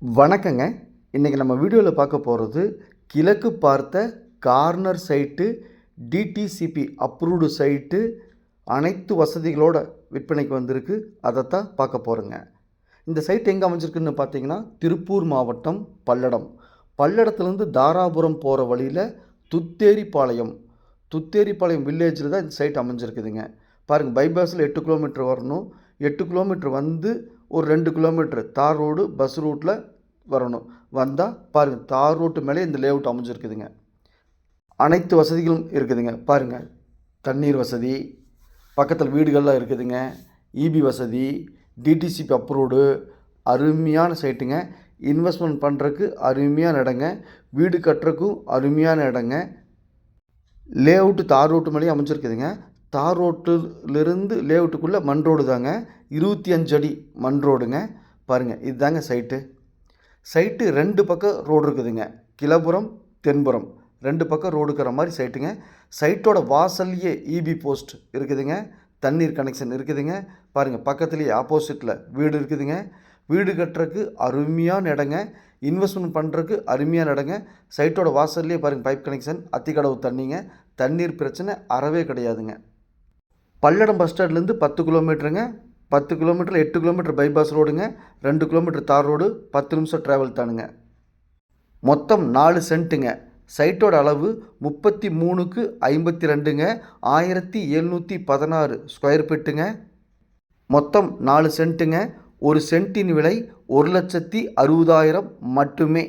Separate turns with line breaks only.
வணக்கங்க. இன்றைக்கி நம்ம வீடியோவில் பார்க்க போகிறது கிழக்கு பார்த்த corner site, DTCP approved site, அனைத்து வசதிகளோட விற்பனைக்கு வந்திருக்கு. அதைத்தான் பார்க்க போகிறோங்க. இந்த சைட் எங்கே அமைஞ்சிருக்குன்னு பார்த்தீங்கன்னா திருப்பூர் மாவட்டம் பல்லடம். பல்லடத்துலேருந்து தாராபுரம் போகிற வழியில் துத்தேரிப்பாளையம் வில்லேஜில் தான் இந்த சைட் அமைஞ்சிருக்குதுங்க. பாருங்கள், பைபாஸில் 8 கிலோமீட்டர் வரணும். 8 கிலோமீட்டர் வந்து ஒரு 2 கிலோமீட்டர் தார் ரோடு பஸ் ரூட்டில் வரணும். வந்தால் பாருங்கள், தார் ரோட்டு மேலே இந்த லேஅவுட் அமைஞ்சிருக்குதுங்க. அனைத்து வசதிகளும் இருக்குதுங்க. பாருங்கள், தண்ணீர் வசதி, பக்கத்தில் வீடுகள்லாம் இருக்குதுங்க, இபி வசதி, டிடிசிபி அப்ரூவ்டு, அருமையான சைட்டுங்க. இன்வெஸ்ட்மெண்ட் பண்ணுறதுக்கு அருமையான இடங்க, வீடு கட்டுறதுக்கும் அருமையான இடங்க. லேஅவுட்டு தார் ரோட்டு மேலேயே அமைஞ்சிருக்குதுங்க. தார் ரோட்டுலேருந்து லேஅவுட்டுக்குள்ளே மண் ரோடு தாங்க, 25 அடி மண் ரோடுங்க. பாருங்கள், இதுதாங்க சைட்டு 2 பக்கம் ரோடு இருக்குதுங்க. கிழப்புறம் தென்புறம் 2 பக்கம் ரோடு இருக்கிற மாதிரி சைட்டுங்க. சைட்டோட வாசல்லையே இபி போஸ்ட் இருக்குதுங்க, தண்ணீர் கனெக்ஷன் இருக்குதுங்க. பாருங்கள், பக்கத்துலேயே ஆப்போசிட்டில் வீடு இருக்குதுங்க. வீடு கட்டுறதுக்கு அருமையான இடங்க, இன்வெஸ்ட்மெண்ட் பண்ணுறதுக்கு அருமையான இடங்க. சைட்டோட வாசல்லையே பாருங்கள், பைப் கனெக்ஷன், அத்திக்கடவு தண்ணிங்க. தண்ணீர் பிரச்சனை அறவே கிடையாதுங்க. பல்லடம் பஸ் ஸ்டாண்ட்லேருந்து 10 கிலோமீட்டருங்க. 10 கிலோமீட்டரில் 8 கிலோமீட்டர் பைபாஸ் ரோடுங்க, 2 கிலோமீட்டர் தார் ரோடு, 10 நிமிஷம் ட்ராவல் தானுங்க. மொத்தம் 4 சென்ட்டுங்க. சைட்டோட அளவு 33க்கு 52ங்க, 1716 ஸ்கொயர் ஃபீட்டுங்க. மொத்தம் 4 சென்ட்டுங்க. ஒரு சென்ட்டின் விலை 1,60,000 மட்டுமே.